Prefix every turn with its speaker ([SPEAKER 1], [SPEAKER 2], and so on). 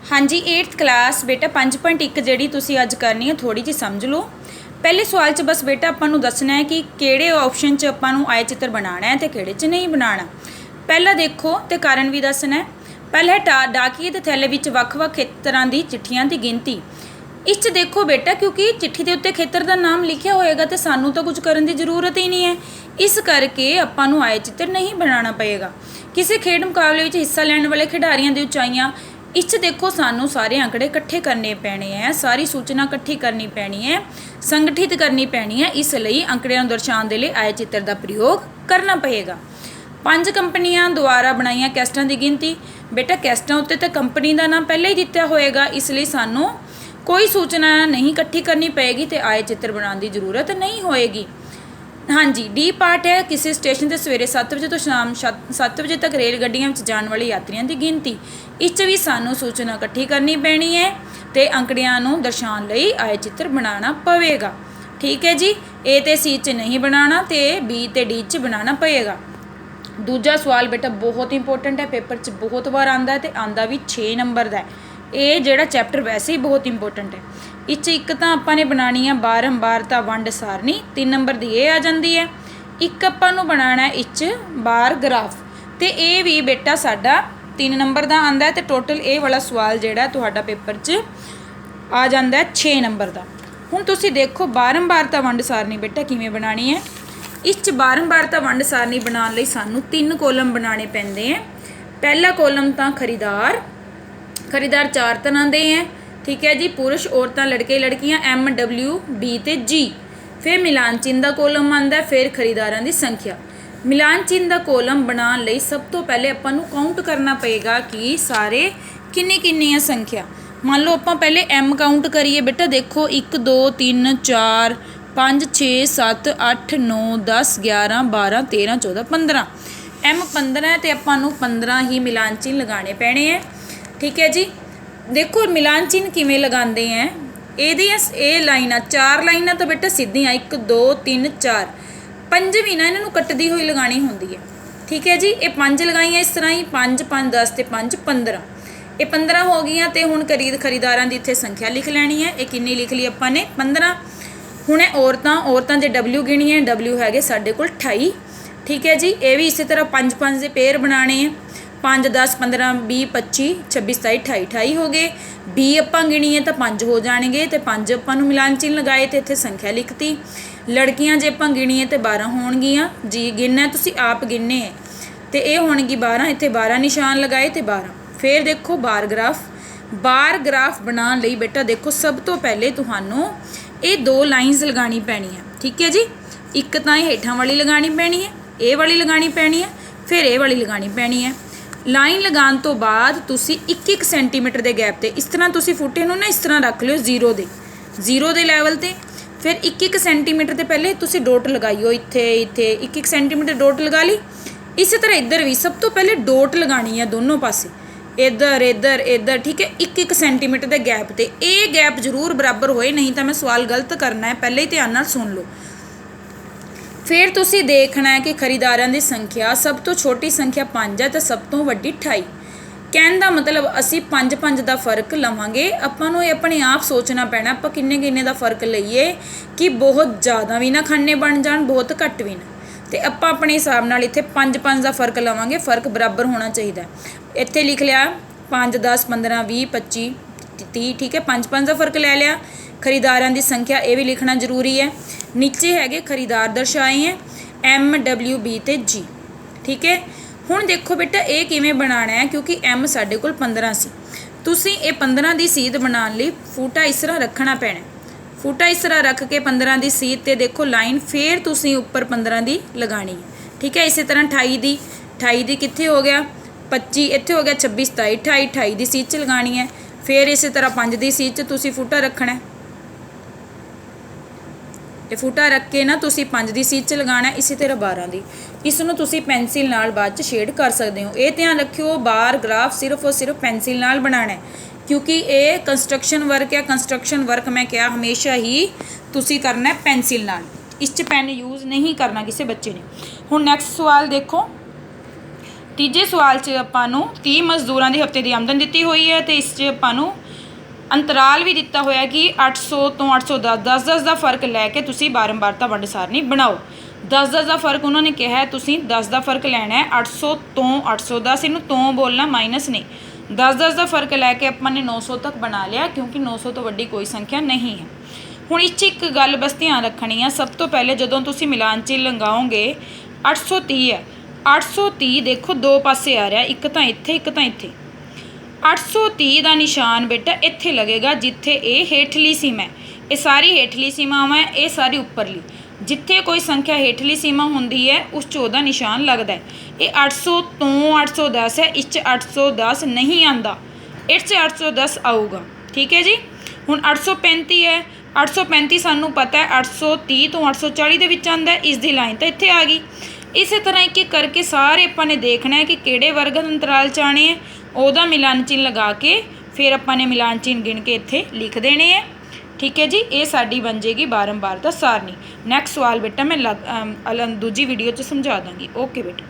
[SPEAKER 1] हाँ जी 8th class बेटा 5.1 ਜਿਹੜੀ ਤੁਸੀਂ ਅੱਜ ਕਰਨੀ ਹੈ ਥੋੜੀ ਜੀ ਸਮਝ ਲਓ। ਪਹਿਲੇ ਸਵਾਲ 'ਚ ਬਸ ਬੇਟਾ ਆਪਾਂ ਨੂੰ ਦੱਸਣਾ ਹੈ ਕਿ ਕਿਹੜੇ ਆਪਸ਼ਨ 'ਚ ਆਪਾਂ ਨੂੰ ਆਏ ਚਿੱਤਰ ਬਣਾਉਣਾ ਹੈ ਤੇ ਕਿਹੜੇ 'ਚ ਨਹੀਂ ਬਣਾਉਣਾ। ਪਹਿਲਾਂ ਦੇਖੋ ਤੇ ਕਾਰਨ ਵੀ ਦੱਸਣਾ ਹੈ। ਪਹਿਲਾ ਡਾਕੀਏ ਦੇ ਥੈਲੇ ਵਿੱਚ ਵੱਖ-ਵੱਖ ਖੇਤਰਾਂ ਦੀ ਚਿੱਠੀਆਂ ਦੀ ਗਿਣਤੀ। ਇਸ 'ਚ ਦੇਖੋ ਬੇਟਾ ਕਿਉਂਕਿ ਚਿੱਠੀ ਦੇ ਉੱਤੇ ਖੇਤਰ ਦਾ ਨਾਮ ਲਿਖਿਆ ਹੋਏਗਾ ਤੇ ਸਾਨੂੰ ਤਾਂ ਕੁਝ ਕਰਨ ਦੀ ਜ਼ਰੂਰਤ ਹੀ ਨਹੀਂ ਹੈ, ਇਸ ਕਰਕੇ ਆਪਾਂ ਨੂੰ ਆਏ ਚਿੱਤਰ ਨਹੀਂ ਬਣਾਉਣਾ ਪਏਗਾ। ਕਿਸੇ ਖੇਡ ਮੁਕਾਬਲੇ ਵਿੱਚ ਹਿੱਸਾ ਲੈਣ ਵਾਲੇ ਖਿਡਾਰੀਆਂ ਦੀ ਉਚਾਈਆਂ। ਇਸ 'ਚ ਦੇਖੋ ਸਾਨੂੰ ਸਾਰੇ ਅੰਕੜੇ ਇਕੱਠੇ ਕਰਨੇ ਪੈਣੇ ਹੈ, ਸਾਰੀ ਸੂਚਨਾ ਇਕੱਠੀ ਕਰਨੀ ਪੈਣੀ ਹੈ, ਸੰਗਠਿਤ ਕਰਨੀ ਪੈਣੀ ਹੈ। ਇਸ ਲਈ ਅੰਕੜਿਆਂ ਨੂੰ ਦਰਸਾਉਣ ਦੇ ਲਈ ਆਏ ਚਿੱਤਰ ਦਾ ਪ੍ਰਯੋਗ ਕਰਨਾ ਪਏਗਾ। 5 ਕੰਪਨੀਆਂ ਦੁਆਰਾ ਬਣਾਈਆਂ ਕੈਸਟਾਂ ਦੀ ਗਿਣਤੀ। ਬੇਟਾ ਕੈਸਟਾਂ ਉੱਤੇ ਤਾਂ ਕੰਪਨੀ ਦਾ ਨਾਮ ਪਹਿਲਾਂ ਹੀ ਦਿੱਤਾ ਹੋਏਗਾ, ਇਸ ਲਈ ਸਾਨੂੰ ਕੋਈ ਸੂਚਨਾ ਨਹੀਂ ਇਕੱਠੀ ਕਰਨੀ ਪਏਗੀ ਤੇ ਆਏ ਚਿੱਤਰ ਬਣਾਉਣ ਦੀ ਜ਼ਰੂਰਤ ਨਹੀਂ ਹੋਏਗੀ। ਹਾਂਜੀ ਡੀ ਪਾਰਟ ਹੈ ਕਿਸੇ ਸਟੇਸ਼ਨ 'ਤੇ ਸਵੇਰੇ 7 ਵਜੇ ਤੋਂ ਸ਼ਾਮ 7 ਵਜੇ ਤੱਕ ਰੇਲ ਗੱਡੀਆਂ ਵਿੱਚ ਜਾਣ ਵਾਲੇ ਯਾਤਰੀਆਂ ਦੀ ਗਿਣਤੀ। ਇਸ 'ਚ ਵੀ ਸਾਨੂੰ ਸੂਚਨਾ ਇਕੱਠੀ ਕਰਨੀ ਪੈਣੀ ਹੈ ਤੇ ਅੰਕੜਿਆਂ ਨੂੰ ਦਰਸਾਉਣ ਲਈ ਆਏ ਚਿੱਤਰ ਬਣਾਉਣਾ ਪਵੇਗਾ। ਠੀਕ ਹੈ ਜੀ, ਏ ਤੇ ਸੀ 'ਚ ਨਹੀਂ ਬਣਾਉਣਾ ਤੇ ਬੀ ਤੇ ਡੀ 'ਚ ਬਣਾਉਣਾ ਪਏਗਾ। ਦੂਜਾ ਸਵਾਲ ਬੇਟਾ ਬਹੁਤ ਇੰਪੋਰਟੈਂਟ ਹੈ, ਪੇਪਰ 'ਚ ਬਹੁਤ ਵਾਰ ਆਉਂਦਾ ਤੇ ਆਉਂਦਾ ਵੀ 6 ਨੰਬਰ ਦਾ ਹੈ। ਇਹ ਜਿਹੜਾ ਚੈਪਟਰ ਵੈਸੇ ਹੀ ਬਹੁਤ ਇੰਪੋਰਟੈਂਟ ਹੈ। ਇਸ 'ਚ ਇੱਕ ਤਾਂ ਆਪਾਂ ਨੇ ਬਣਾਉਣੀ ਹੈ ਬਾਰੰਬਾਰਤਾ ਵੰਡ ਸਾਰਣੀ, 3 ਨੰਬਰ ਦੀ ਇਹ ਆ ਜਾਂਦੀ ਹੈ। ਇੱਕ ਆਪਾਂ ਨੂੰ ਬਣਾਉਣਾ ਇਸ 'ਚ ਬਾਰ ਗ੍ਰਾਫ ਤੇ ਇਹ ਵੀ ਬੇਟਾ ਸਾਡਾ 3 ਨੰਬਰ ਦਾ ਆਉਂਦਾ ਤੇ ਟੋਟਲ ਇਹ ਵਾਲਾ ਸਵਾਲ ਜਿਹੜਾ ਤੁਹਾਡਾ ਪੇਪਰ 'ਚ ਆ ਜਾਂਦਾ 6 ਨੰਬਰ ਦਾ। ਹੁਣ ਤੁਸੀਂ ਦੇਖੋ ਬਾਰੰਬਾਰਤਾ ਵੰਡ ਸਾਰਣੀ ਬੇਟਾ ਕਿਵੇਂ ਬਣਾਉਣੀ ਹੈ। ਇਸ 'ਚ ਬਾਰੰਬਾਰਤਾ ਵੰਡ ਸਾਰਣੀ ਬਣਾਉਣ ਲਈ ਸਾਨੂੰ 3 ਕੋਲਮ ਬਣਾਉਣੇ ਪੈਂਦੇ ਹੈ। ਪਹਿਲਾ ਕੋਲਮ ਤਾਂ ਖਰੀਦਾਰ 4 ਤਰ੍ਹਾਂ ਦੇ ਹੈ। ਠੀਕ ਹੈ ਜੀ, ਪੁरुष औरतां लड़के लड़कियां M W B ਤੇ G। ਫਿਰ ਮਿਲਾਨ ਚਿੰਨ੍ਹ ਦਾ ਕੋਲਮ ਆਉਂਦਾ, ਫਿਰ ਖਰੀਦਾਰਾਂ ਦੀ ਸੰਖਿਆ। ਮਿਲਾਨ ਚਿੰਨ੍ਹ ਦਾ ਕੋਲਮ ਬਣਾਉਣ ਲਈ ਸਭ ਤੋਂ ਪਹਿਲੇ ਆਪਾਂ ਨੂੰ ਕਾਊਂਟ ਕਰਨਾ ਪਏਗਾ ਕਿ ਸਾਰੇ ਕਿੰਨੀ ਹੈ ਸੰਖਿਆ। ਮੰਨ ਲਓ ਆਪਾਂ ਪਹਿਲੇ M ਕਾਊਂਟ ਕਰੀਏ ਬੇਟਾ, ਦੇਖੋ 1 2 3 4 5 6 7 8 9 10 11 12 13 14 15। M 15 ਹੈ ਤੇ ਆਪਾਂ ਨੂੰ 15 ਹੀ ਮਿਲਾਨ ਚਿੰਨ੍ਹ ਲਗਾਉਣੇ ਪੈਣੇ ਹੈ। ਠੀਕ ਹੈ ਜੀ, ਦੇਖੋ ਮਿਲਾਨ ਚਿੰਨ੍ਹ ਕਿਵੇਂ ਲਗਾਉਂਦੇ ਹੈ। ਇਹਦੀਆਂ ਇਹ ਲਾਈਨਾਂ 4 ਲਾਈਨਾਂ ਤਾਂ ਬੇਟਾ ਸਿੱਧੀਆਂ 1 2 3 4, ਪੰਜਵੀਂ ਨਾ ਇਹਨਾਂ ਨੂੰ ਕੱਟਦੀ ਹੋਈ ਲਗਾਉਣੀ ਹੁੰਦੀ ਹੈ। ਠੀਕ ਹੈ ਜੀ, ਇਹ 5 ਲਗਾਈਆਂ ਇਸ ਤਰ੍ਹਾਂ ਹੀ 5 5 10 ਤੇ 5 15। ਇਹ 15 ਹੋ ਗਈਆਂ ਤੇ ਹੁਣ ਖਰੀਦਾਰਾਂ ਦੀ ਇੱਥੇ ਸੰਖਿਆ ਲਿਖ ਲੈਣੀ ਹੈ। ਇਹ ਕਿੰਨੀ ਲਿਖ ਲਈ ਆਪਾਂ ਨੇ 15। ਹੁਣ ਇਹ ਔਰਤਾਂ ਜੇ W ਗਿਣੀ ਹੈ, W ਹੈਗੇ ਸਾਡੇ ਕੋਲ 28। ਠੀਕ ਹੈ ਜੀ, ਇਹ ਵੀ ਇਸੇ ਤਰ੍ਹਾਂ 5 5 ਦੇ ਪੇਅਰ ਬਣਾਉਣੇ ਹੈ। 5 10 15 20 25 26 27 28 28 ਹੋ ਗਏ। B ਆਪਾਂ ਗਿਣੀਏ ਤਾਂ 5 ਹੋ ਜਾਣਗੇ ਤੇ 5 ਆਪਾਂ ਨੂੰ ਮਿਲਾਨ ਚਿੰਨ੍ਹ ਲਗਾਏ ਤੇ ਇੱਥੇ ਸੰਖਿਆ ਲਿਖਤੀ। ਲੜਕੀਆਂ ਜੇ ਆਪਾਂ ਗਿਣੀਏ ਤੇ 12 ਹੋਣਗੀਆਂ। ਜੀ ਗਿਣਨਾ ਤੁਸੀਂ ਆਪ ਗਿਣਨੇ ਹੈ ਤੇ ਇਹ ਹੋਣਗੀ 12, ਇੱਥੇ 12 ਨਿਸ਼ਾਨ ਲਗਾਏ ਤੇ 12। ਫਿਰ ਦੇਖੋ ਬਾਰ ਗ੍ਰਾਫ ਬਣਾਉਣ ਲਈ ਬੇਟਾ ਦੇਖੋ ਸਭ ਤੋਂ ਪਹਿਲੇ ਤੁਹਾਨੂੰ ਇਹ 2 ਲਾਈਨਸ ਲਗਾਉਣੀ ਪੈਣੀ ਹੈ। ਠੀਕ ਹੈ ਜੀ, ਇੱਕ ਤਾਂ ਇਹ ਹੇਠਾਂ ਵਾਲੀ ਲਗਾਉਣੀ ਪੈਣੀ ਹੈ, ਇਹ ਵਾਲੀ ਲਗਾਉਣੀ ਪੈਣੀ ਹੈ, ਫਿਰ ਇਹ ਵਾਲੀ ਲਗਾਉਣੀ ਪੈਣੀ ਹੈ। ਲਾਈਨ ਲਗਾਉਣ ਤੋਂ ਬਾਅਦ ਤੁਸੀਂ 1-1 ਸੈਂਟੀਮੀਟਰ ਦੇ ਗੈਪ ਤੇ ਇਸ ਤਰ੍ਹਾਂ ਤੁਸੀਂ ਫੁੱਟੇ ਨੂੰ ਨਾ ਇਸ ਤਰ੍ਹਾਂ ਰੱਖ ਲਿਓ ਜ਼ੀਰੋ ਦੇ ਲੈਵਲ ਤੇ। ਫਿਰ 1-1 ਸੈਂਟੀਮੀਟਰ ਤੇ ਪਹਿਲੇ ਤੁਸੀਂ ਡੋਟ ਲਗਾਈਓ, ਇੱਥੇ 1-1 ਸੈਂਟੀਮੀਟਰ ਡੋਟ ਲਗਾ ਲਈ। ਇਸੇ ਤਰ੍ਹਾਂ ਇੱਧਰ ਵੀ ਸਭ ਤੋਂ ਪਹਿਲੇ ਡੋਟ ਲਗਾਉਣੀ ਹੈ ਦੋਨੋਂ ਪਾਸੇ, ਇੱਧਰ। ਠੀਕ ਹੈ, 1-1 ਸੈਂਟੀਮੀਟਰ ਦੇ ਗੈਪ ਤੇ। ਇਹ ਗੈਪ ਜ਼ਰੂਰ ਬਰਾਬਰ ਹੋਏ, ਨਹੀਂ ਤਾਂ ਮੈਂ ਸਵਾਲ ਗਲਤ ਕਰਨਾ ਹੈ, ਪਹਿਲੇ ਹੀ ਧਿਆਨ ਨਾਲ ਸੁਣ ਲਓ। ਫਿਰ ਤੁਸੀਂ ਦੇਖਣਾ ਹੈ ਕਿ ਖਰੀਦਾਰਾਂ ਦੀ ਸੰਖਿਆ ਸਭ ਤੋਂ ਛੋਟੀ ਸੰਖਿਆ 5 ਹੈ ਤੇ ਸਭ ਤੋਂ ਵੱਡੀ 28। ਕਹਿਣ ਦਾ ਮਤਲਬ ਅਸੀਂ 5 ਦਾ ਫਰਕ ਲਵਾਂਗੇ। ਆਪਾਂ ਨੂੰ ਇਹ ਆਪਣੇ ਆਪ ਸੋਚਣਾ ਪੈਣਾ ਆਪਾਂ ਕਿੰਨੇ ਦਾ ਫਰਕ ਲਈਏ ਕਿ ਬਹੁਤ ਜ਼ਿਆਦਾ ਵੀ ਨਾ ਖਾਨੇ ਬਣ ਜਾਣ, ਬਹੁਤ ਘੱਟ ਵੀ ਨਾ। ਤੇ ਆਪਾਂ ਆਪਣੇ ਹਿਸਾਬ ਨਾਲ ਇੱਥੇ 5 ਦਾ ਫਰਕ ਲਵਾਂਗੇ, ਫਰਕ ਬਰਾਬਰ ਹੋਣਾ ਚਾਹੀਦਾ। ਇੱਥੇ ਲਿਖ ਲਿਆ 5 10 15 20 25 30। ਠੀਕ ਹੈ, 5 ਦਾ ਫਰਕ ਲੈ ਲਿਆ। ਖਰੀਦਾਰਾਂ ਦੀ ਸੰਖਿਆ ਇਹ ਵੀ ਲਿਖਣਾ ਜ਼ਰੂਰੀ ਹੈ। ਨੀਚੇ ਹੈਗੇ ਖਰੀਦਾਰ ਦਰਸਾਏ ਹੈ M W B ਤੇ G। ਠੀਕ ਹੈ, ਹੁਣ ਦੇਖੋ ਬੇਟਾ ਇਹ ਕਿਵੇਂ ਬਣਾਉਣਾ ਹੈ, ਕਿਉਂਕਿ M ਸਾਡੇ ਕੋਲ 15 ਸੀ। ਤੁਸੀਂ ਇਹ 15 ਦੀ ਸੀਧ ਬਣਾਉਣ ਲਈ ਫੂਟਾ ਇਸ ਤਰ੍ਹਾਂ ਰੱਖਣਾ ਪੈਣਾ। ਫੂਟਾ ਇਸ ਤਰ੍ਹਾਂ ਰੱਖ ਕੇ 15 ਦੀ ਸੀਧ ਤੇ ਦੇਖੋ ਲਾਈਨ, ਫਿਰ ਤੁਸੀਂ ਉੱਪਰ 15 ਦੀ ਲਗਾਉਣੀ ਹੈ। ਠੀਕ ਹੈ, ਇਸੇ ਤਰ੍ਹਾਂ 28 ਦੀ ਕਿੱਥੇ ਹੋ ਗਿਆ 25, ਇੱਥੇ ਹੋ ਗਿਆ 26 27 28 ਦੀ ਸੀਧ 'ਚ ਲਗਾਉਣੀ ਹੈ। ਫਿਰ ਇਸੇ ਤਰ੍ਹਾਂ 5 ਦੀ ਸੀਧ 'ਚ ਤੁਸੀਂ ਫੂਟਾ ਰੱਖਣਾ। ਇਹ ਫੂਟਾ ਰੱਖ ਕੇ ਨਾ ਤੁਸੀਂ 5 ਦੀ ਸੀਧ 'ਚ ਲਗਾਉਣਾ। ਇਸੇ ਤਰ੍ਹਾਂ 12 ਦੀ। ਇਸ ਨੂੰ ਤੁਸੀਂ ਪੈਨਸਿਲ ਨਾਲ ਬਾਅਦ 'ਚ ਸ਼ੇਡ ਕਰ ਸਕਦੇ ਹੋ। ਇਹ ਧਿਆਨ ਰੱਖਿਓ ਬਾਰ ਗ੍ਰਾਫ ਸਿਰਫ ਔਰ ਸਿਰਫ ਪੈਨਸਿਲ ਨਾਲ ਬਣਾਉਣਾ ਹੈ, ਕਿਉਂਕਿ ਇਹ ਕੰਸਟਰਕਸ਼ਨ ਵਰਕ ਹੈ। ਕੰਸਟਰਕਸ਼ਨ ਵਰਕ ਮੈਂ ਕਿਹਾ ਹਮੇਸ਼ਾ ਹੀ ਤੁਸੀਂ ਕਰਨਾ ਪੈਨਸਿਲ ਨਾਲ, ਇਸ 'ਚ ਪੈਨ ਯੂਜ਼ ਨਹੀਂ ਕਰਨਾ ਕਿਸੇ ਬੱਚੇ ਨੇ। ਹੁਣ ਨੈਕਸਟ ਸਵਾਲ ਦੇਖੋ, ਤੀਜੇ ਸਵਾਲ 'ਚ ਆਪਾਂ ਨੂੰ 30 ਮਜ਼ਦੂਰਾਂ ਦੀ ਹਫ਼ਤੇ ਦੀ ਆਮਦਨ ਦਿੱਤੀ ਹੋਈ ਹੈ ਅਤੇ ਇਸ 'ਚ ਆਪਾਂ ਨੂੰ ਅੰਤਰਾਲ ਵੀ ਦਿੱਤਾ ਹੋਇਆ ਕਿ 800 ਤੋਂ 810 10-10 ਦਾ ਫਰਕ ਲੈ ਕੇ ਤੁਸੀਂ ਬਾਰੰਬਾਰਤਾ ਵੰਡ ਸਾਰਣੀ ਬਣਾਓ। 10-10 ਦਾ ਫਰਕ ਉਹਨਾਂ ਨੇ ਕਿਹਾ ਹੈ, ਤੁਸੀਂ 10 ਦਾ ਫਰਕ ਲੈਣਾ ਹੈ। 800 ਤੋਂ 810, ਇਹਨੂੰ ਤੋਂ ਬੋਲਣਾ, ਮਾਈਨਸ ਨਹੀਂ। 10-10 ਦਾ ਫਰਕ ਲੈ ਕੇ ਆਪਾਂ ਨੇ 900 ਤੱਕ ਬਣਾ ਲਿਆ, ਕਿਉਂਕਿ 900 ਤੋਂ ਵੱਡੀ ਕੋਈ ਸੰਖਿਆ ਨਹੀਂ ਹੈ। ਹੁਣ ਇਸ 'ਚ ਇੱਕ ਗੱਲ ਬਸ ਧਿਆਨ ਰੱਖਣੀ ਆ, ਸਭ ਤੋਂ ਪਹਿਲੇ ਜਦੋਂ ਤੁਸੀਂ ਮਿਲਾਨ ਚਿੰਨ੍ਹ ਲਗਾਓਗੇ 830 ਹੈ। 830 ਦੇਖੋ ਦੋ ਪਾਸੇ ਆ ਰਿਹਾ, ਇੱਕ ਤਾਂ ਇੱਥੇ ਇੱਕ ਤਾਂ ਇੱਥੇ। 830 ਦਾ ਨਿਸ਼ਾਨ ਬੇਟਾ ਇੱਥੇ ਲੱਗੇਗਾ ਜਿੱਥੇ ਇਹ ਹੇਠਲੀ ਸੀਮਾ ਹੈ। ਇਹ ਸਾਰੀ ਹੇਠਲੀ ਸੀਮਾਵਾਂ ਹੈ, ਇਹ ਸਾਰੀ ਉੱਪਰਲੀ। ਜਿੱਥੇ ਕੋਈ ਸੰਖਿਆ ਹੇਠਲੀ ਸੀਮਾ ਹੁੰਦੀ ਹੈ ਉਸ 'ਚ ਉਹਦਾ ਨਿਸ਼ਾਨ ਲੱਗਦਾ ਹੈ। ਇਹ 800 ਤੋਂ 810 ਹੈ, ਇਸ 'ਚ 810 ਨਹੀਂ ਆਉਂਦਾ, ਇਸ 'ਚ 810 ਆਊਗਾ। ਠੀਕ ਹੈ ਜੀ। ਹੁਣ 835 ਹੈ। 835 ਸਾਨੂੰ ਪਤਾ ਹੈ 830 ਤੋਂ 840 ਦੇ ਵਿੱਚ ਆਉਂਦਾ, ਇਸ ਦੀ ਲਾਈਨ ਤਾਂ ਇੱਥੇ ਆ ਗਈ। ਇਸੇ ਤਰ੍ਹਾਂ ਇੱਕ ਇੱਕ ਕਰਕੇ ਸਾਰੇ ਆਪਾਂ ਨੇ ਦੇਖਣਾ ਹੈ ਕਿ ਕਿਹੜੇ ਵਰਗਤ ਅੰਤਰਾਲ 'ਚ ਆਉਣੇ ਹੈ, ਉਹਦਾ ਮਿਲਾਨ ਚਿੰਨ੍ਹ ਲਗਾ ਕੇ ਫਿਰ ਆਪਾਂ ਨੇ ਮਿਲਾਨ ਚਿੰਨ੍ਹ ਗਿਣ ਕੇ ਇੱਥੇ ਲਿਖ ਦੇਣੇ ਹੈ। ਠੀਕ ਹੈ ਜੀ। ਇਹ ਸਾਡੀ ਬਣ ਜਾਏਗੀ ਬਾਰੰਬਾਰਤਾ ਸਾਰਣੀ। ਨੈਕਸਟ ਸਵਾਲ ਬੇਟਾ ਮੈਂ ਦੂਜੀ ਵੀਡੀਓ 'ਚ ਸਮਝਾ ਦਾਂਗੀ। ਓਕੇ ਬੇਟਾ।